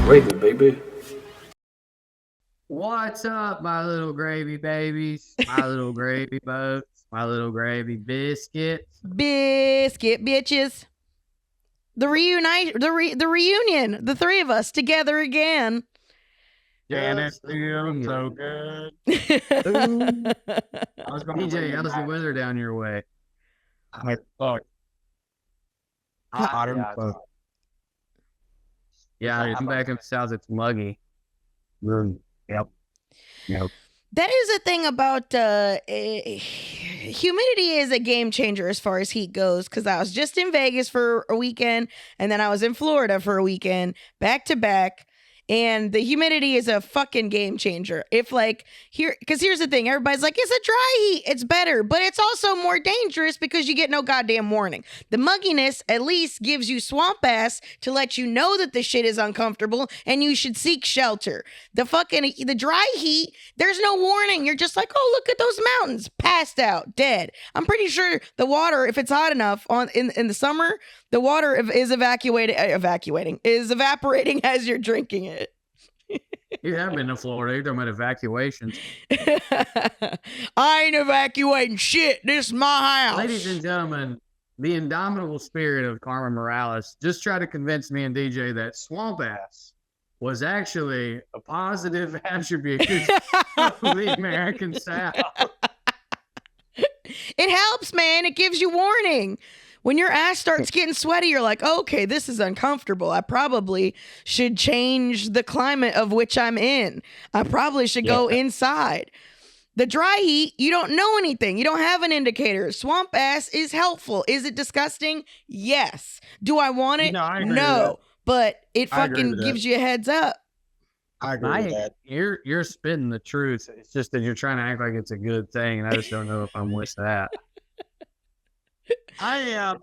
Gravy, baby. What's up, my little gravy babies, my little gravy boats, my little gravy biscuits? Biscuit bitches. The reunion. The three of us together again. And it's feeling so good. DJ, how's the weather down your way? Fuck. Yeah, I'm back in the south. It's muggy. Yep. That is a thing about humidity is a game changer as far as heat goes, because I was just in Vegas for a weekend and then I was in Florida for a weekend back to back. And the humidity is a fucking game changer. If because here's the thing, everybody's like, it's a dry heat, it's better, but it's also more dangerous because you get no goddamn warning. The mugginess at least gives you swamp ass to let you know that the shit is uncomfortable and you should seek shelter. The dry heat, there's no warning. You're just like, oh, look at those mountains, passed out, dead. I'm pretty sure the water, if it's hot enough in the summer, the water is evaporating as you're drinking it. You have been to Florida. You're talking about evacuations. I ain't evacuating shit. This is my house. Ladies and gentlemen, the indomitable spirit of Carmen Morales just tried to convince me and DJ that swamp ass was actually a positive attribute of the American South. It helps, man. It gives you warning. When your ass starts getting sweaty, you're like, okay, this is uncomfortable. I probably should change the climate of which I'm in. I probably should go inside. The dry heat, you don't know anything. You don't have an indicator. Swamp ass is helpful. Is it disgusting? Yes. Do I want it? No, I agree with No. that. But it I agree fucking with that. gives you a heads up. I agree with that. You're spitting the truth. It's just that you're trying to act like it's a good thing, and I just don't know if I'm with that. I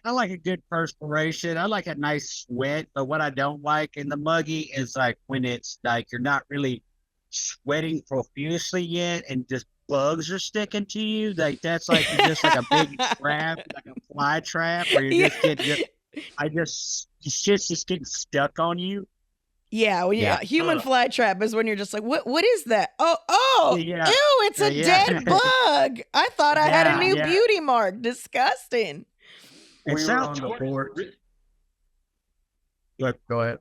like a good perspiration. I like a nice sweat, but what I don't like in the muggy is like when it's like you're not really sweating profusely yet, and just bugs are sticking to you. Like that's like just like a big trap, like a fly trap, where you just getting stuck on you. Yeah, well, yeah. Human fly trap is when you're just like, what is that? Oh, Yeah. ew, it's a dead bug. I thought I had a new Yeah. beauty mark. Disgusting. And We were South on the Georgia- porch. Go ahead.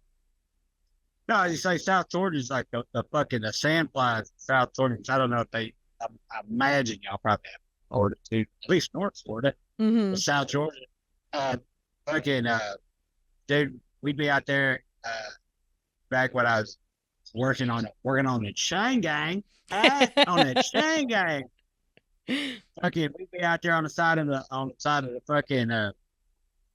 No, you say South Georgia's like the fucking the sand flies. South Georgia. I don't know if I imagine y'all probably have Florida too, at least North Florida. Mm-hmm. But South Georgia, dude, we'd be out there back when I was working on the chain gang, on the chain gang. Fucking, we'd be out there on the side of the fucking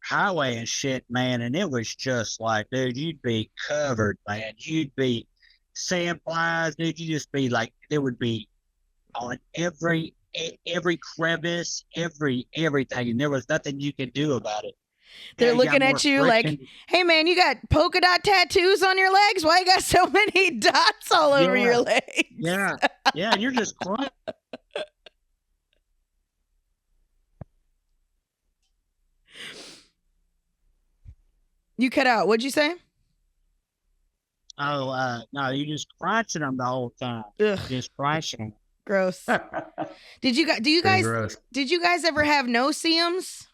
highway and shit, man, and it was just like, dude, you'd be covered, man. You'd be sand flies, dude. You just be like, there would be on every crevice, everything, and there was nothing you could do about it. They're Yeah, you got looking more at you like, friction. hey, man, you got polka dot tattoos on your legs? Why you got so many dots all over Yeah. your legs? Yeah, and you're just crying. You cut out. What'd you say? Oh, no, you just crunching them the whole time. Ugh, Just crunching them. gross. Did you Pretty guys gross. did you guys ever have no-see-ums?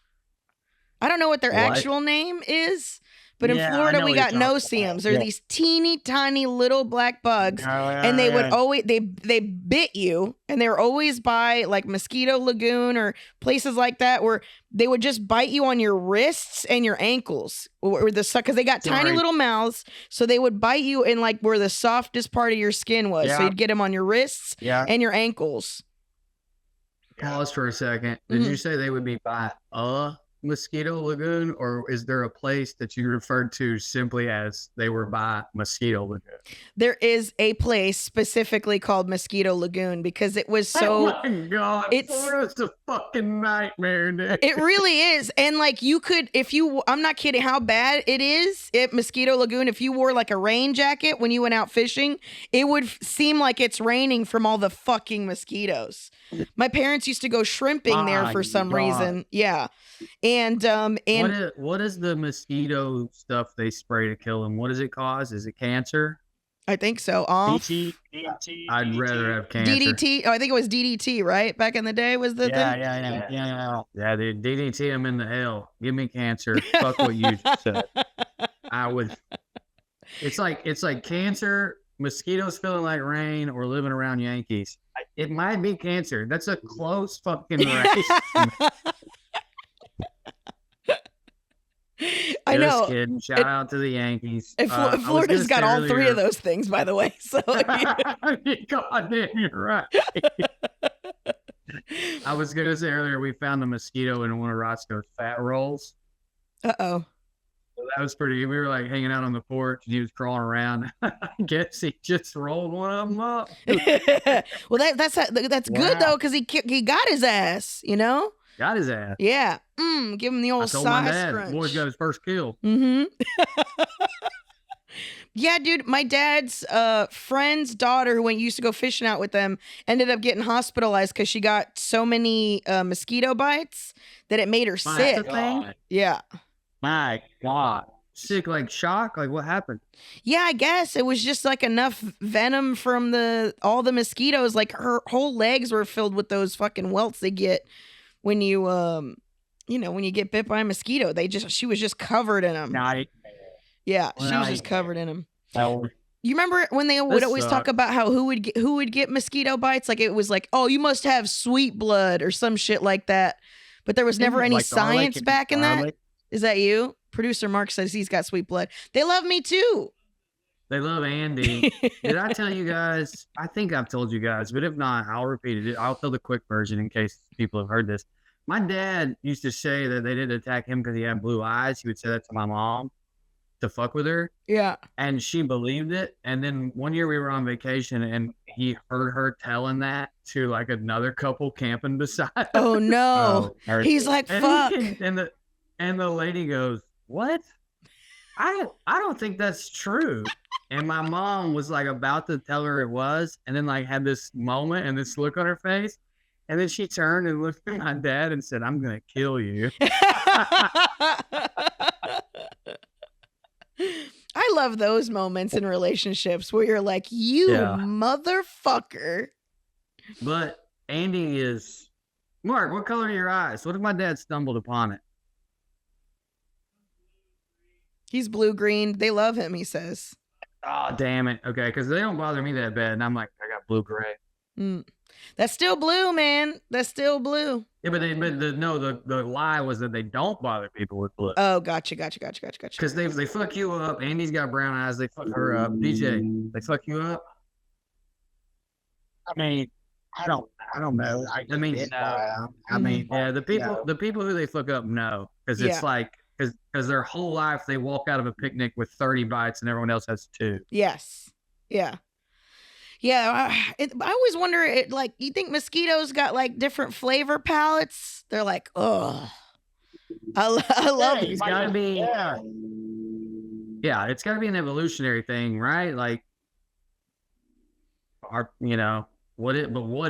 I don't know what their What? actual name is, but in Yeah, I Florida know we what you're got talking no-see-ums. about. They're Yeah. these teeny tiny little black bugs, and they would always they bit you, and they were always by like Mosquito Lagoon or places like that where they would just bite you on your wrists and your ankles, or because they got tiny Sorry. little mouths, so they would bite you in like where the softest part of your skin was. So Yeah. you'd get them on your wrists Yeah. and your ankles. Pause for a second. Did Mhm. you say they would be by Mosquito Lagoon, or is there a place that you referred to simply as they were by Mosquito Lagoon? There is a place specifically called Mosquito Lagoon because it was Oh so. my God, It's- Florida's a fucking nightmare, dude. It really is. And like you could, if you, I'm not kidding how bad it is at Mosquito Lagoon. If you wore like a rain jacket when you went out fishing, it would seem like it's raining from all the fucking mosquitoes. My parents used to go shrimping there My for some God. reason. Yeah. And, What is the mosquito stuff they spray to kill them? What does it cause? Is it cancer? I think so. DT, I'd rather have cancer. DDT. Oh, I think it was DDT, right? Back in the day was the Yeah, thing. yeah. Yeah, dude, DDT them in the hell. Give me cancer. Fuck what you just said. I would. It's like cancer, mosquitoes feeling like rain, or living around Yankees. It might be cancer. That's a close fucking race. I know. Just kidding. Shout out to the Yankees. And I was Florida's gonna got say all three earlier- of those things, by the way. So God damn, you're right. I was gonna say earlier we found a mosquito in one of Roscoe's fat rolls. uh-oh. So that was pretty. We were like hanging out on the porch, and he was crawling around. I guess he just rolled one of them up. Well, that's good Wow. though, because he got his ass, you know. Got his ass. Yeah. Give him the I old told my size dad, scrunch. boy's got his first kill. Mm-hmm. Yeah, dude. My dad's friend's daughter, who used to go fishing out with them, ended up getting hospitalized because she got so many mosquito bites that it made her My sick. God. Yeah. My God. Sick, like shock. Like what happened? Yeah, I guess it was just like enough venom from all the mosquitoes. Like her whole legs were filled with those fucking welts they get when you when you get bit by a mosquito. She was just covered in them. Night. Yeah, she was Right. just covered in them. So, You remember when they would This always talk sucks. about how who would get mosquito bites? Like it was like, oh, you must have sweet blood or some shit like that. But there was never any like garlic science and back in that. garlic. Is that you? Producer Mark says he's got sweet blood. They love me too. They love Andy. Did I tell you guys? I think I've told you guys, but if not, I'll repeat it. I'll tell the quick version in case people have heard this. My dad used to say that they didn't attack him because he had blue eyes. He would say that to my mom to fuck with her, Yeah. and she believed it. And then one year we were on vacation, and he heard her telling that to like another couple camping beside him. Oh no. Oh, He's like, And, fuck. and the lady goes, "What? I don't think that's true." And my mom was like about to tell her it was, and then like had this moment and this look on her face, and then she turned and looked at my dad and said, "I'm gonna kill you." I love those moments in relationships where you're like, you Yeah. motherfucker. But Andy is Mark. What color are your eyes? What if my dad stumbled upon it? He's blue green. They love him, he says. Oh damn it. Okay, because they don't bother me that bad, and I'm like, I got blue gray. That's still blue, man. That's still blue. Yeah, but the lie was that they don't bother people with blue. Oh, gotcha. Because they fuck you up. Andy's got brown eyes. They fuck her up. DJ, they fuck you up. I mean, I don't know. I mean, I mean, Yeah, the people who they fuck up know, because it's Yeah. like because their whole life they walk out of a picnic with 30 bites and everyone else has 2. Yes. Yeah. Yeah. I always wonder, like, you think mosquitoes got like different flavor palettes? They're like, oh, I love it. It's gotta be. Yeah. Yeah, it's gotta be an evolutionary thing, right? Like, what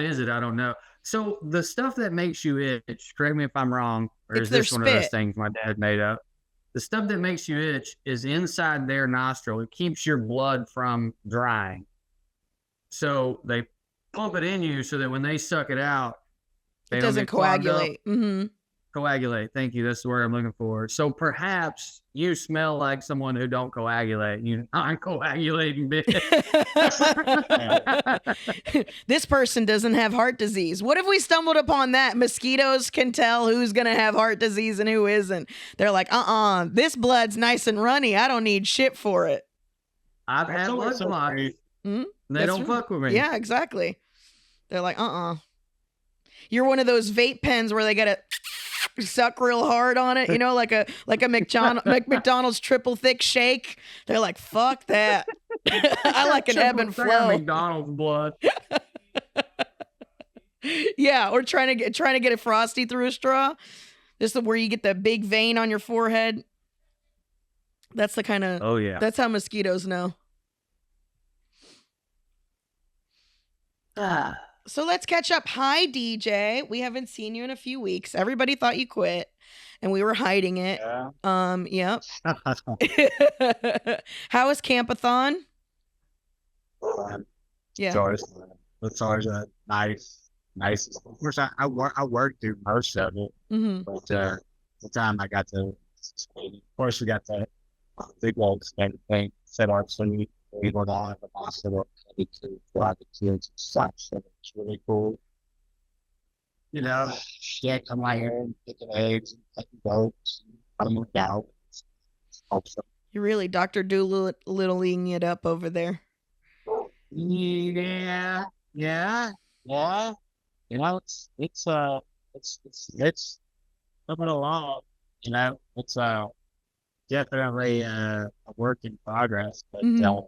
is it? I don't know. So the stuff that makes you itch, correct me if I'm wrong, or It's is their this one of those spit. things my dad made up? The stuff that makes you itch is inside their nostril. It keeps your blood from drying. So they pump it in you so that when they suck it out, they It don't doesn't get clogged up. coagulate. Mm-hmm. Coagulate. Thank you. That's the word I'm looking for. So perhaps you smell like someone who don't coagulate. You non-coagulating bitch. This person doesn't have heart disease. What if we stumbled upon that? Mosquitoes can tell who's going to have heart disease and who isn't. They're like, this blood's nice and runny. I don't need shit for it. I've had blood clots. Mhm. They That's don't right. fuck with me. Yeah, exactly. They're like, You're one of those vape pens where they got to suck real hard on it, like a McDonald's triple thick shake. They're like, fuck that. I like an ebb and flow. McDonald's blood. Yeah, or trying to get a Frosty through a straw. This is where you get the big vein on your forehead. That's the kind of. Oh yeah. That's how mosquitoes know. So let's catch up. Hi, DJ. We haven't seen you in a few weeks. Everybody thought you quit, and we were hiding it. Yeah. Yep. How was Campathon? Yeah. It's always a nice. Of course, I worked through most of it, Mm-hmm. but the time I got to, of course, we got the big old thing set up so we go down at the hospital to drive the kids and such. So it's really cool. Shit, come out here and picking eggs and taking goats and put them out. Also, You're really Dr. Doolittling it up over there. yeah. It's coming along. It's definitely a work in progress. But Mhm.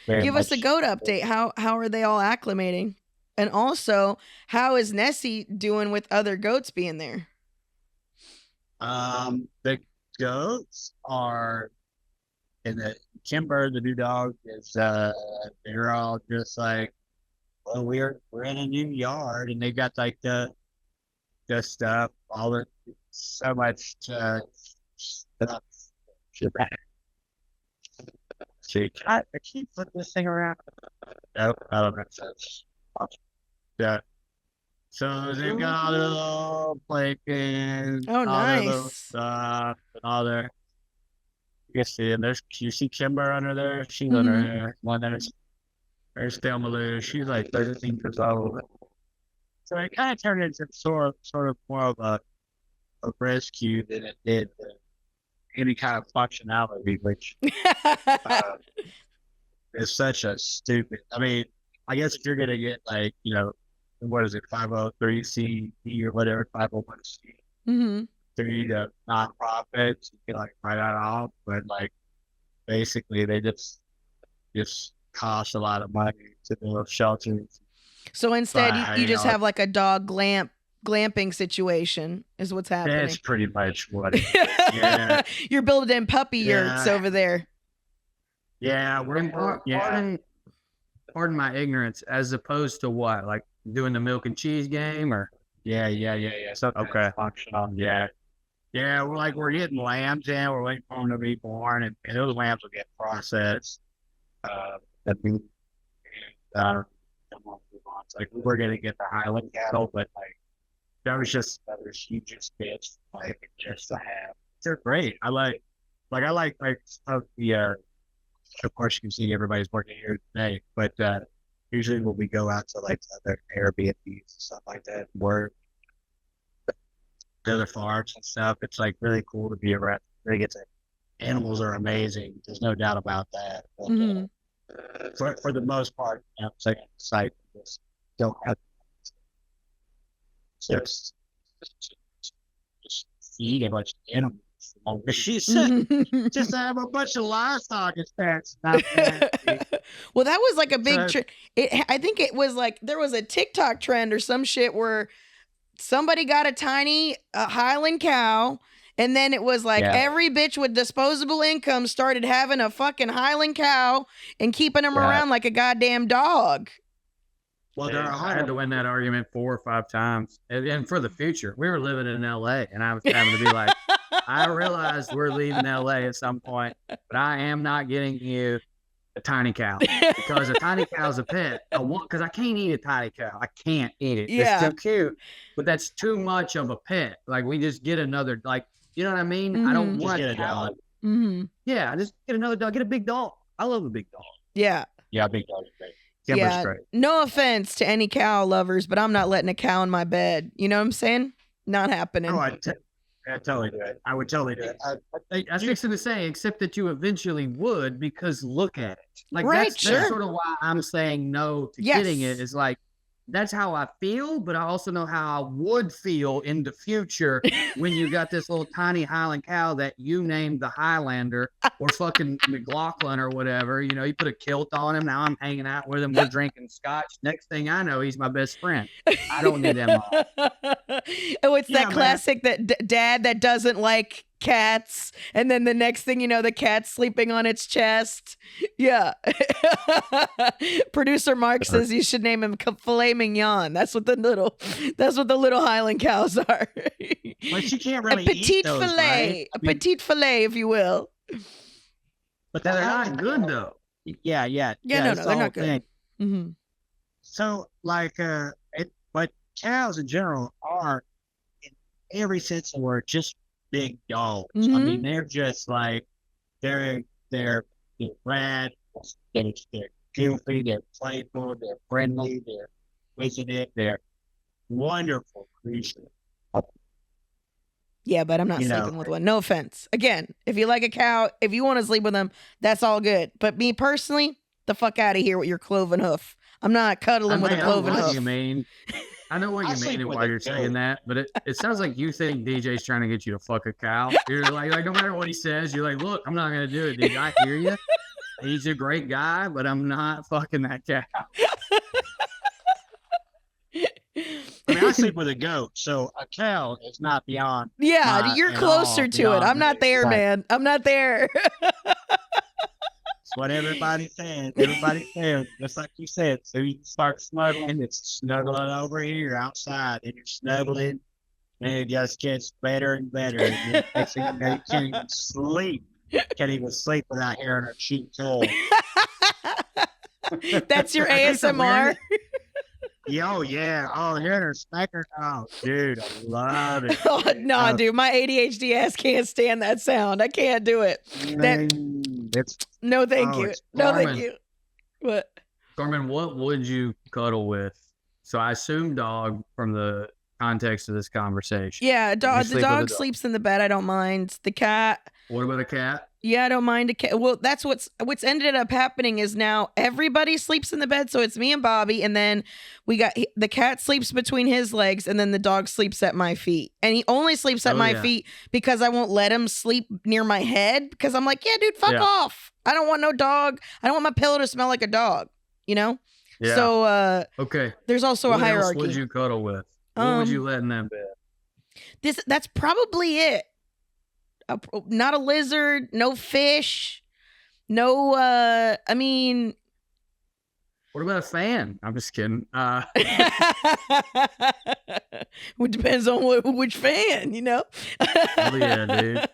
very Give us a much- goat update. How are they all acclimating? And also, how is Nessie doing with other goats being there? The goats are, and the Kimber, the new dog, is they're all just like, well, we're in a new yard, and they got like the stuff, all the so much stuff. See, I keep putting this thing around. Nope, I don't know. Yeah. So they've got all their little playpen, Oh, all their little nice. stuff, and all their. You see, and you see Kimber under there. She's under there. One there's Thelma Lou. She's like 13 years old. So it kind of turned into sort of more of a rescue than it did any kind of functionality, which is such a stupid. I mean, I guess if you're gonna get like what is it, 503c or whatever, 501c. Mm-hmm. To nonprofits, you can like write that off, but like basically they just cost a lot of money to build shelters. So instead, you just Right. have like a dog glamping situation is what's happening. That's pretty much what it is. Yeah. You're building puppy yurts Yeah. over there. Yeah, Pardon my ignorance. As opposed to what, like doing the milk and cheese game, or yeah. Something Okay. functional. Yeah. We're getting lambs in. We're waiting for them to be born, and those lambs will get processed. Like we're gonna get the Highland cattle, but like that was just another hugest bitch. Like just to have, they're great. I like of the. Of course, you can see everybody's working here today, but usually when we go out to like other Airbnbs and stuff like that, work the other farms and stuff, it's like really cool to be around. Really get to. Animals are amazing. There's no doubt about that. But, Mhm. For the most part, it's like site just don't have just feed a bunch of animals. She's just have a bunch of livestock and stats. Well, that was like a big So- I think it was like there was a TikTok trend or some shit where somebody got a tiny Highland cow, and then it was like Yeah. every bitch with disposable income started having a fucking Highland cow and keeping them Yeah. around like a goddamn dog. Well, I had to win that argument 4 or 5 times. And for the future, we were living in LA, and I was having to be like, I realized we're leaving LA at some point, but I am not getting you a tiny cow because a tiny cow's a pet. Because I can't eat a tiny cow. I can't eat it. Yeah. It's too cute, but that's too much of a pet. Like we just get another, like, you know what I mean? I don't Mhm. Just want get a a cow. dog. Mm-hmm. Yeah, just get another dog. Get a big dog. I love a big dog. Yeah. Yeah, big dog is great. Kimber's Yeah. great. No offense to any cow lovers, but I'm not letting a cow in my bed. You know what I'm saying? Not happening. Oh, I totally do it. I would totally do it. I was fixing to say, except that you eventually would, because look at it. Like Right, that's sure. sort of why I'm saying no to Yes. getting it. Is like that's how I feel, but I also know how I would feel in the future when you got this little tiny Highland cow that you named the Highlander or fucking McLaughlin or whatever. You know, you put a kilt on him. Now I'm hanging out with him. We're drinking scotch. Next thing I know, he's my best friend. I don't need that mom. Oh, it's Yeah, that man. classic that dad that doesn't like cats, and then the next thing you know, the cat's sleeping on its chest. Yeah. Producer Mark says you should name him Filet Mignon. That's what the little Highland cows are. But you can't A really eat petite those, filet, right? a petite filet, if you will. But They're Highland not good cow- though. Yeah, Yeah, no, that's no, the they're whole not good. thing. Mm-hmm. So, like, but cows in general are, in every sense of the word, just big dogs. I Mhm. mean, they're just like they're rad, they're goofy, they're playful, they're friendly, they're wizarded, they're wonderful creatures. Yeah, but I'm not You know. sleeping with one. No offense. Again, if you like a cow, if you want to sleep with them, that's all good. But me personally, the fuck out of here with your cloven hoof. I'm not cuddling with a I know cloven what hoof. you mean. I know what I you sleep mean with while a you're saying goat. that, but it sounds like you think DJ's trying to get you to fuck a cow. You're like no matter what he says, you're like, look, I'm not gonna do it, dude. I hear you. He's a great guy, but I'm not fucking that cow. I mean, I sleep with a goat, so a cow is not beyond. Yeah, my- you're at closer all to it. beyond I'm not me. there, Right. man. I'm not there. It's what everybody says. Everybody says, just like you said. So you start snuggling, it's snuggling over here outside, and you're snuggling, and it just gets better and better. And then next thing you know, you can't even sleep. Can't even sleep without hearing her cheek cold. That's your I think the ASMR. Oh, yeah. Oh, hearing her smack her. Oh, dude, I love it. Oh, no, dude, my ADHD ass can't stand that sound. I can't do it. It's No, thank Oh, you. it's No, thank Carmen. you. What? Carmen, what would you cuddle with? So I assume dog from the context of this conversation. Yeah, the sleep with a dog dog. sleeps in the bed. I don't mind. The cat. What about a cat? Yeah, I don't mind a cat. Well, that's what's ended up happening is now everybody sleeps in the bed. So it's me and Bobby, and then the cat sleeps between his legs, and then the dog sleeps at my feet. And he only sleeps at Oh, my yeah. feet because I won't let him sleep near my head because I'm like, yeah, dude, fuck Yeah. off. I don't want no dog. I don't want my pillow to smell like a dog. You know. Yeah. So Okay. there's also What a else hierarchy. would you cuddle with? What would you let in that bed? That's probably it. Not a lizard, no fish, no I mean What about a fan? I'm just kidding. it depends on which fan, you know. Oh, yeah, dude.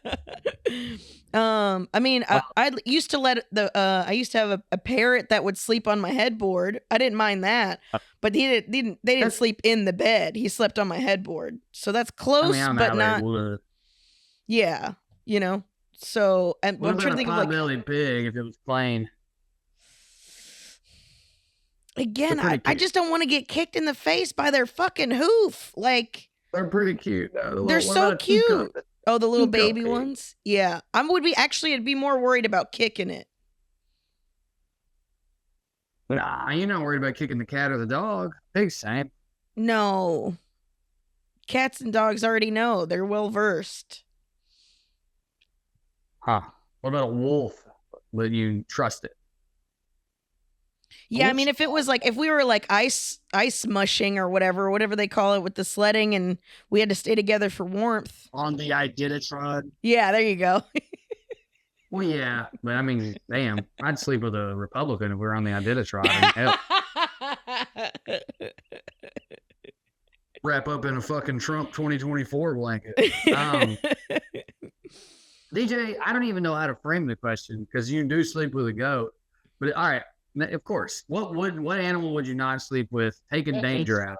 I mean, I used to I used to have a parrot that would sleep on my headboard. I didn't mind that, but they didn't sleep in the bed. He slept on my headboard, so that's close, I'm but that not. way. Would. Yeah, you know. So I'm What trying about to a think of like pot-bellied pig if it was plain? again. They're pretty I cute. just don't want to get kicked in the face by their fucking hoof. Like They're pretty cute. Though. they're What so about a teacup? cute. Oh, the little Teacup baby pig. ones. Yeah, I'd be more worried about kicking it. Nah, you're not worried about kicking the cat or the dog. Big same. No, cats and dogs already know. They're well versed. Huh. What about a wolf? But you trust it. Yeah, I mean, if it was like if we were like ice mushing or whatever they call it with the sledding, and we had to stay together for warmth. on the Iditarod. Yeah, there you go. Well, yeah, but I mean, damn, I'd sleep with a Republican if we were on the Iditarod. Hell, wrap up in a fucking Trump 2024 blanket. DJ, I don't even know how to frame the question because you do sleep with a goat. But all right, of course, what animal would you not sleep with? Taking danger out.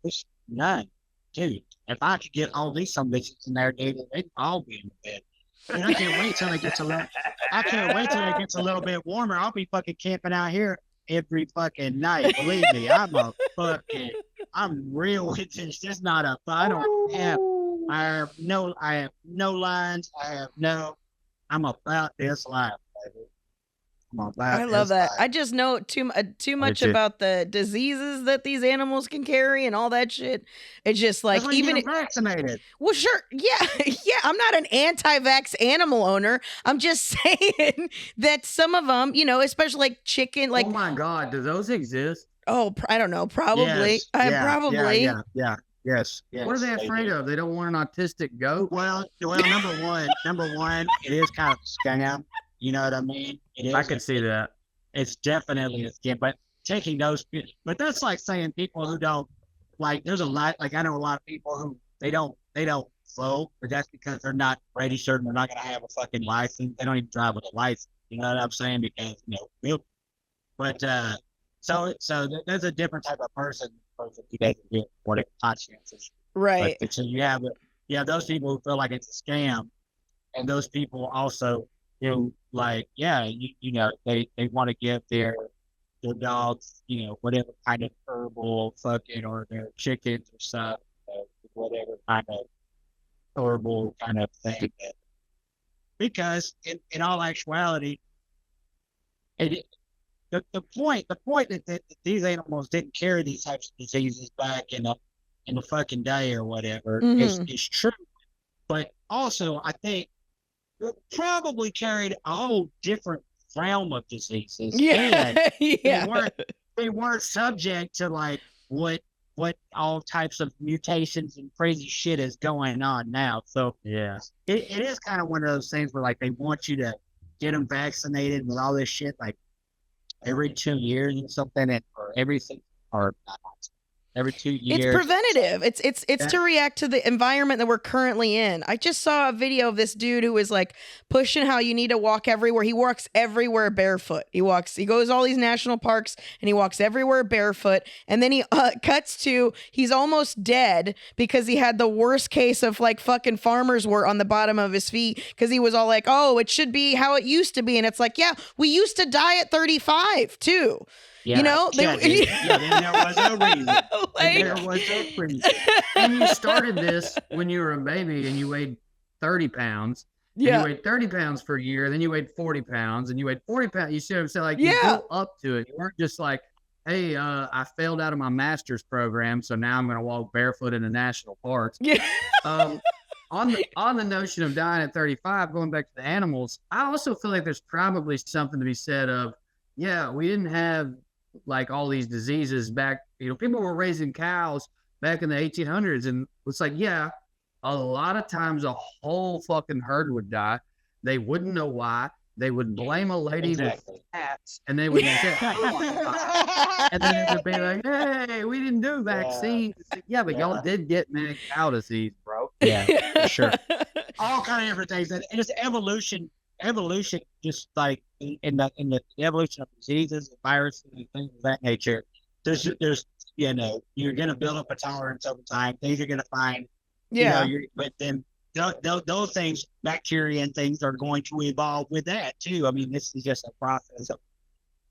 It's none. Dude, if I could get all these some bitches in there, dude, they'd all be in the bed. And I can't wait till it gets a little bit warmer. I'll be fucking camping out here every fucking night. Believe me, I'm real with this. It's not a fun. I have no lines. I'm about this life, baby. Come on, I that love is that. like, I just know too much too. about the diseases that these animals can carry and all that shit. It's just that's like why you even get them vaccinated. well, sure, yeah, yeah. I'm not an anti-vax animal owner. I'm just saying that some of them, especially like chicken, like Oh my God, do those exist? I don't know, probably, Yes, yeah, yeah, probably. yeah, yeah, yes, yes. What are they afraid do. of? They don't want an autistic goat. Well, number one, it is kind of a scam. You know what I mean? It is. I could see that. It's definitely a scam. But taking those, but that's like saying people who don't like. There's a lot. Like I know a lot of people who they don't vote, but that's because they're not registered. They're not going to have a fucking license. They don't even drive with a license. You know what I'm saying? Because but there's a different type of person who doesn't get what it conscience. Right. But so you have those people who feel like it's a scam, and those people also like they want to give their dogs whatever kind of herbal fucking or their chickens or stuff whatever kind of herbal kind of thing because in all actuality it the point that these animals didn't carry these types of diseases back in the fucking day or whatever is true. But also, I think it probably carried a whole different realm of diseases. Yeah, And yeah. they weren't subject to like what all types of mutations and crazy shit is going on now. So Yeah. it is kind of one of those things where like they want you to get them vaccinated with all this shit like every 2 years or something, or every 2 years. It's preventative. It's to react to the environment that we're currently in. I just saw a video of this dude who was like pushing how you need to walk everywhere. He walks everywhere barefoot. He goes all these national parks and he walks everywhere barefoot. And then he cuts to he's almost dead because he had the worst case of like fucking farmer's wart on the bottom of his feet because he was all like, oh, it should be how it used to be. And it's like, yeah, we used to die at 35 too. Yeah, Then there was no reason. Like- There was no reason. And you started this when you were a baby and you weighed 30 pounds. And you weighed 30 pounds for a year. Then you weighed 40 pounds and you weighed 40 pounds. You see what I'm saying? Like you built up to it. You weren't just like, hey, I failed out of my master's program, so now I'm going to walk barefoot in the national parks. Yeah. On the notion of dying at 35, going back to the animals, I also feel like there's probably something to be said of, yeah, we didn't have like all these diseases back, people were raising cows back in the 1800s. And it's like, yeah, a lot of times a whole fucking herd would die. They wouldn't know why. They would blame a lady with cats and they would say, and then it would be like, hey, we didn't do vaccines. Yeah, but y'all did get mad cow disease, bro. Yeah, for sure. All kind of different things. And it's evolution, just like in the evolution of diseases and viruses and things of that nature. There's you're gonna build up a tolerance over time. Things you're gonna find. But then those things, bacteria and things, are going to evolve with that too. I mean, this is just a process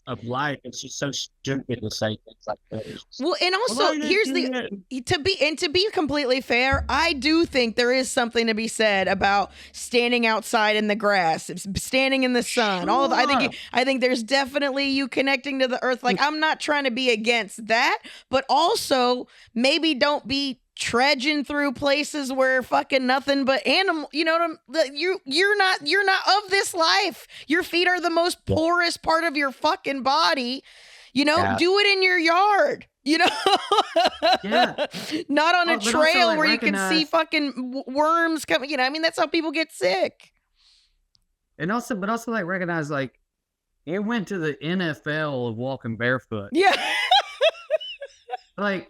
of life. It's just so stupid to say things like that. Well, and also to be completely fair, I do think there is something to be said about standing outside in the grass, standing in the sun. Sure. I think there's definitely you connecting to the earth. Like I'm not trying to be against that, but also maybe don't be trudging through places where fucking nothing but animal, you're not of this life. Your feet are the most porous part of your fucking body. Do it in your yard. Yeah. Not on a trail also, where you can see fucking worms coming. I mean, that's how people get sick. And also, like recognize like it went to the NFL of walking barefoot. Yeah. Like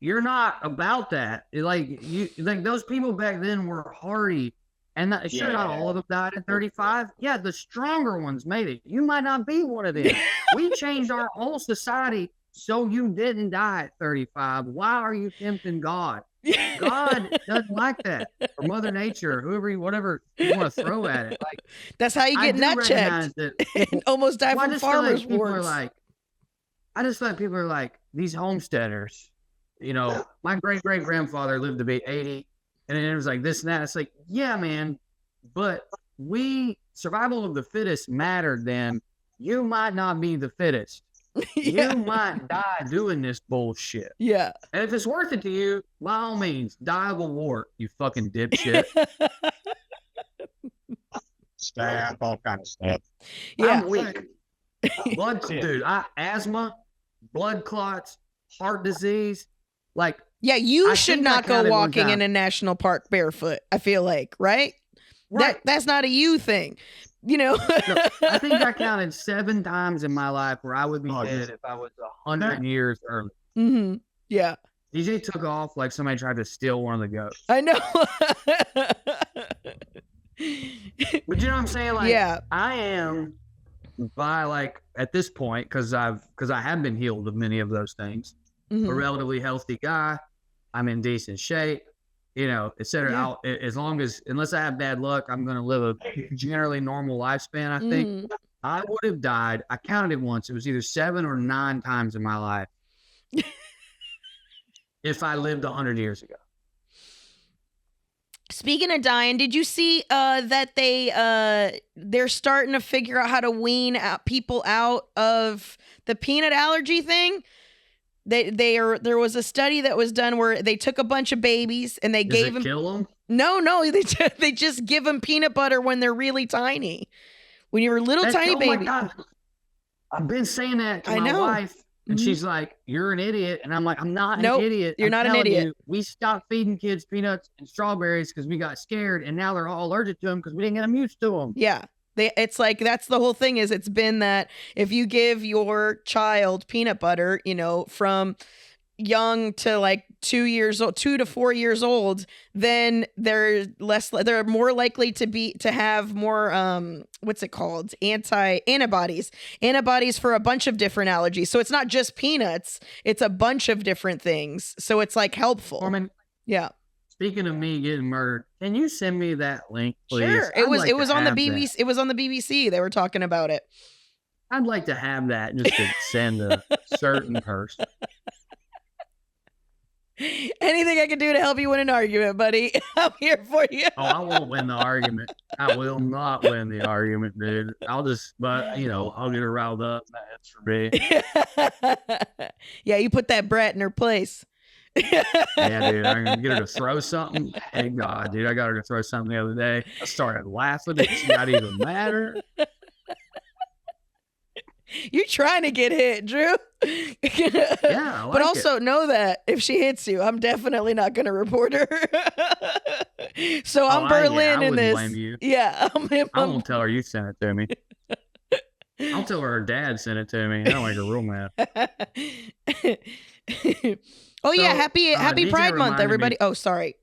you're not about that. Like those people back then were hardy, and not all of them died at 35. Yeah, the stronger ones made it. You might not be one of them. We changed our whole society so you didn't die at 35. Why are you tempting God? God doesn't like that, or Mother Nature, whatever you want to throw at it. Like that's how you get nut checked. And almost die from farmers' warts. I just feel like people are like these homesteaders. My great-great-grandfather lived to be 80, and it was like this and that. It's like, yeah, man, but survival of the fittest mattered then you might not be the fittest. Yeah. You might die doing this bullshit. Yeah. And if it's worth it to you, by all means, die of a wart, you fucking dipshit. Staff, all kind of stuff. Yeah. I'm weak. Dude, asthma, blood clots, heart disease. Like, Yeah, you I should think I not go counted one walking in time. a national park barefoot, I feel like, right? Right. That's not a you thing. You know? No, I think I counted 7 times in my life where I would be dead if I was 100 years early. Mm-hmm. Yeah. DJ took off like somebody tried to steal one of the goats. I know. But you know what I'm saying? Like, Yeah. I am by like at this point, because I have been healed of many of those things. Mhm. A relatively healthy guy. I'm in decent shape, you know, et cetera. Yeah. As long as, unless I have bad luck, I'm going to live a generally normal lifespan. I think Mhm. I would have died. I counted it once. It was either 7 or 9 times in my life if I lived 100 years ago. Speaking of dying, did you see that they're starting to figure out how to wean out people out of the peanut allergy thing? There was a study that was done where they took a bunch of babies and they Does gave it them kill them? no they just give them peanut butter when they're really tiny. When you were a little tiny oh baby. My God. I've been saying that to I my know. wife, and Mhm. she's like, "You're an idiot," and I'm like, "I'm not Nope, an idiot. you're I'm not an telling idiot. you, we stopped feeding kids peanuts and strawberries because we got scared, and now they're all allergic to them because we didn't get them used to them." Yeah. It's like that's the whole thing is it's been that if you give your child peanut butter, you know, from young to like 2 years old, 2 to 4 years old, then they're more likely to have more what's it called? Antibodies for a bunch of different allergies. So it's not just peanuts, it's a bunch of different things. So it's like helpful. Norman, Yeah. speaking of me getting murdered, can you send me that link, please? Sure. I'd like It to was on the have BBC. that. It was on the BBC. They were talking about it. I'd like to have that just to send a certain person. Anything I can do to help you win an argument, buddy. I'm here for you. Oh, I won't win the argument. I will not win the argument, dude. But you know, I'll get her riled up. That's for me. Yeah, you put that brat in her place. Yeah, dude, I'm gonna get her to throw something. Hey, God, dude, I got her to throw something the other day. I started laughing. It's not even matter. You're trying to get hit, Drew. Yeah, I like but also know that if she hits you, I'm definitely not going to report her. So I'm Berlin I in wouldn't this. blame you. Yeah, I won't tell her you sent it to me. I'll tell her dad sent it to me. I don't make her real mad. Oh yeah, So, happy DJ Pride Month, reminded everybody. me- Oh, sorry.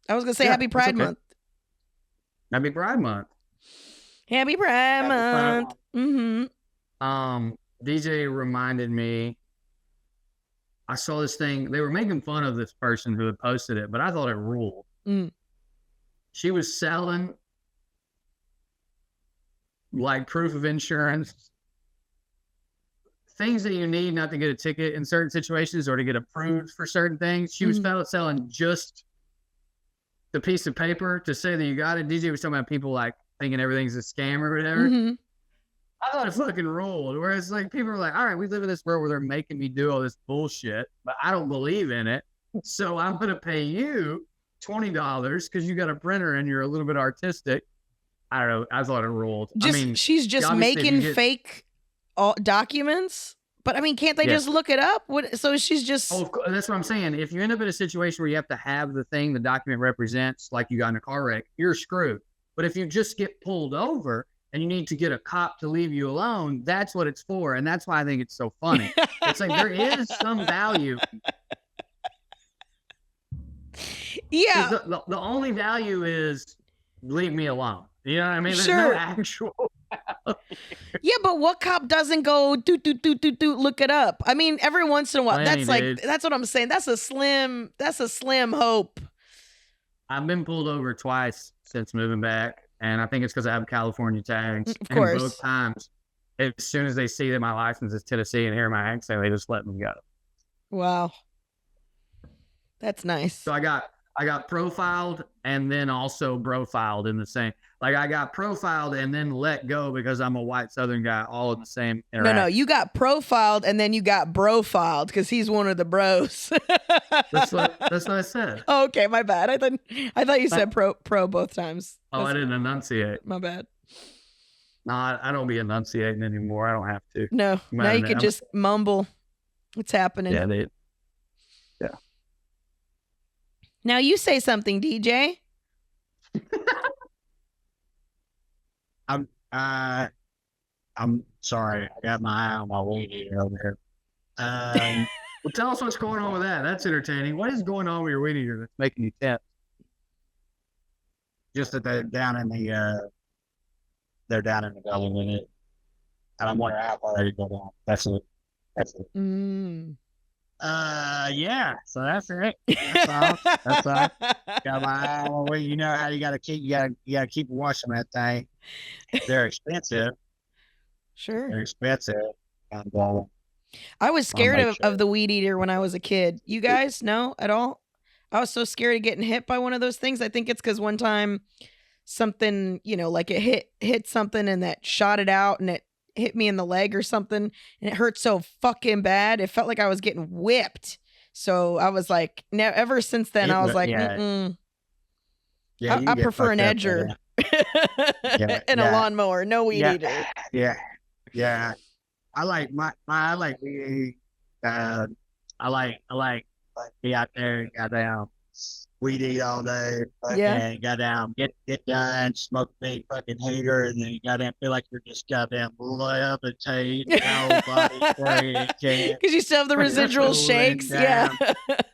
I was gonna say Yeah, Happy that's Pride okay. Month. Happy Pride Month. Happy Pride Month. Mm-hmm. DJ reminded me. I saw this thing. They were making fun of this person who had posted it, but I thought it ruled. Mm. She was selling like proof of insurance, things that you need not to get a ticket in certain situations or to get approved for certain things. She was selling just the piece of paper to say that you got it. DJ was talking about people like thinking everything's a scam or whatever. Mm-hmm. I thought it fucking ruled. Whereas like people are like, all right, we live in this world where they're making me do all this bullshit, but I don't believe in it. So I'm going to pay you $20 because you got a printer and you're a little bit artistic. I don't know. I thought it ruled. She's just making fake documents. But I mean, can't they just look it up? So she's just. Oh, that's what I'm saying. If you end up in a situation where you have to have the thing the document represents, like you got in a car wreck, you're screwed. But if you just get pulled over and you need to get a cop to leave you alone, that's what it's for. And that's why I think it's so funny. It's like there is some value. Yeah. The only value is leave me alone. You know what I mean? There's no actual value. Yeah, but what cop doesn't go look it up? I mean, every once in a while. That's what I'm saying. That's a slim hope. I've been pulled over twice since moving back, and I think it's because I have California tags. Of course. And both times, as soon as they see that my license is Tennessee and hear my accent, they just let me go. Wow. That's nice. So I got I got profiled and then also brofiled in the same. Like I got profiled and then let go because I'm a white Southern guy, all in the same interaction. No, you got profiled and then you got brofiled because he's one of the bros. That's what I said. Oh, okay, my bad. I thought you said pro both times. Oh, I didn't enunciate. My bad. No, I don't be enunciating anymore. I don't have to. No, now you can just mumble. What's happening? Yeah. Now you say something, DJ. I'm sorry. I got my eye on my weed eater over here. Well, tell us what's going on with that. That's entertaining. What is going on with your weed eater that's making you tense? Just that they're down in the belly with it, and I'm wondering how far they go down. That's it. Yeah. So that's it. That's all. That's all. Got my eye on weed. You know how you gotta keep washing that thing. They're expensive. Sure. They're expensive. And, I was scared of the weed eater when I was a kid. You guys know at all? I was so scared of getting hit by one of those things. I think it's because one time something, like it hit something and that shot it out and it hit me in the leg or something and it hurt so fucking bad. It felt like I was getting whipped. So I was like, ever since then, I was like, I prefer an edger and a lawnmower, no weed eater. Yeah. I like weed. I like be out there, goddamn, weed eat all day. Goddamn, get done, smoke a big fucking heater, and then you goddamn feel like you're just goddamn levitate, body because you still have the residual shakes. Yeah.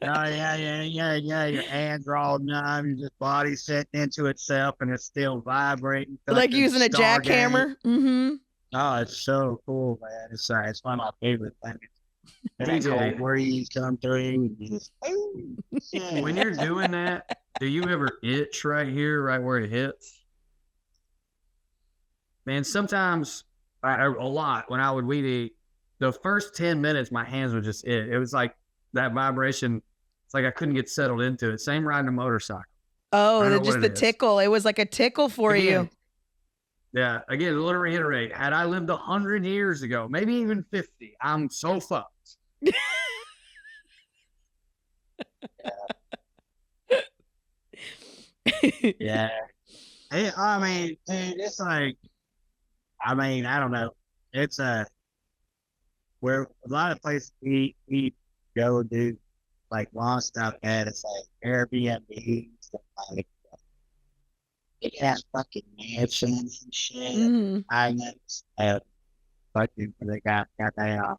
Yeah. Your hands are all numb, your just body setting into itself, and it's still vibrating. Like using a jackhammer. Mm-hmm. Oh, it's so cool, man. It's one of my favorite things. DJ, breeze come through. When you're doing that, do you ever itch right here, right where it hits? Man, sometimes, a lot, when I would weed eat, the first 10 minutes, my hands would just itch. It was like that vibration. It's like I couldn't get settled into it. Same riding a motorcycle. Oh, just the tickle. It was like a tickle for you. Yeah. Again, let me reiterate. Had I lived 100 years ago, maybe even 50, I'm so fucked. Yeah. I mean, dude, it's like, I don't know. It's where a lot of places we go do like long stuff at. It's like Airbnb stuff like that. It has fucking mansions and shit. Mm-hmm. I fucking they got that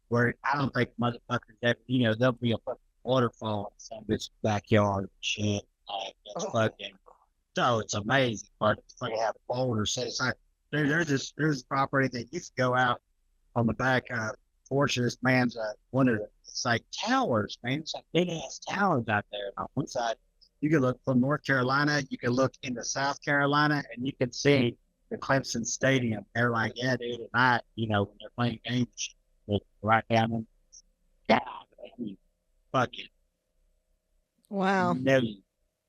where I don't think motherfuckers ever, there'll be a fucking waterfall in some bitch's backyard and shit. Like it's fucking so it's amazing. But it's like have boulders set aside. There's property that you can go out on the back porch of this man's one of the it's like towers, man. It's like big ass towers out there. On one side, you can look from North Carolina, you can look into South Carolina, and you can see the Clemson Stadium. They're like, yeah, dude, at night, when they're playing games, right down in fucking wow, $1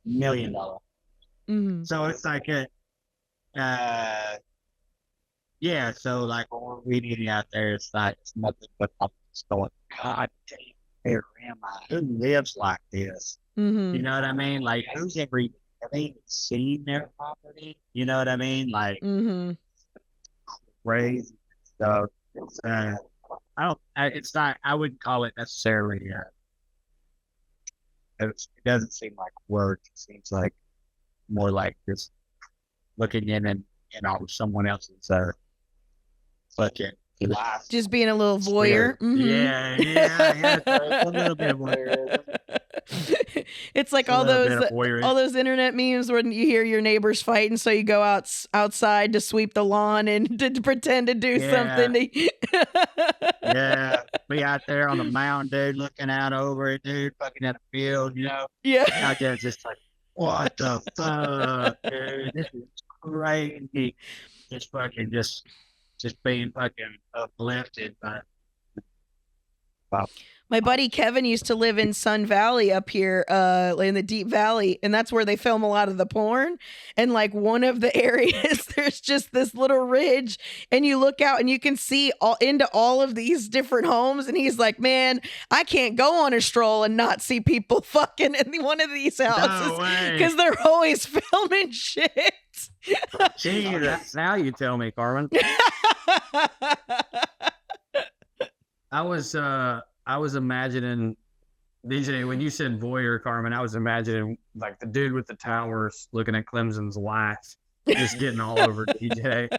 million. Mm-hmm. So it's like yeah. So like when we're reading out there, it's nothing but it's going. God damn, where am I? Who lives like this? Mm-hmm. You know what I mean? Like have they even seen their property? You know what I mean? Like crazy stuff. It's I wouldn't call it necessarily it doesn't seem like work. It seems like more like just looking in and someone else's fucking life. Just being a little voyeur. Mm-hmm. Yeah, a little bit of voyeur. It's like all those internet memes when you hear your neighbors fighting, so you go outside to sweep the lawn and to pretend to do something. Yeah, be out there on the mountain, dude, looking out over it, dude, fucking at a field, Yeah, out there just like, what the fuck, dude? This is crazy. Just being fucking uplifted by My buddy Kevin used to live in Sun Valley up here, in the Deep Valley, and that's where they film a lot of the porn. And like one of the areas, there's just this little ridge, and you look out and you can see into all of these different homes. And he's like, "Man, I can't go on a stroll and not see people fucking in one of these houses because they're always filming shit." Jesus, now you tell me, Carmen. I was imagining, DJ, when you said voyeur, Carmen, I was imagining like the dude with the towers looking at Clemson's wife, just getting all over DJ.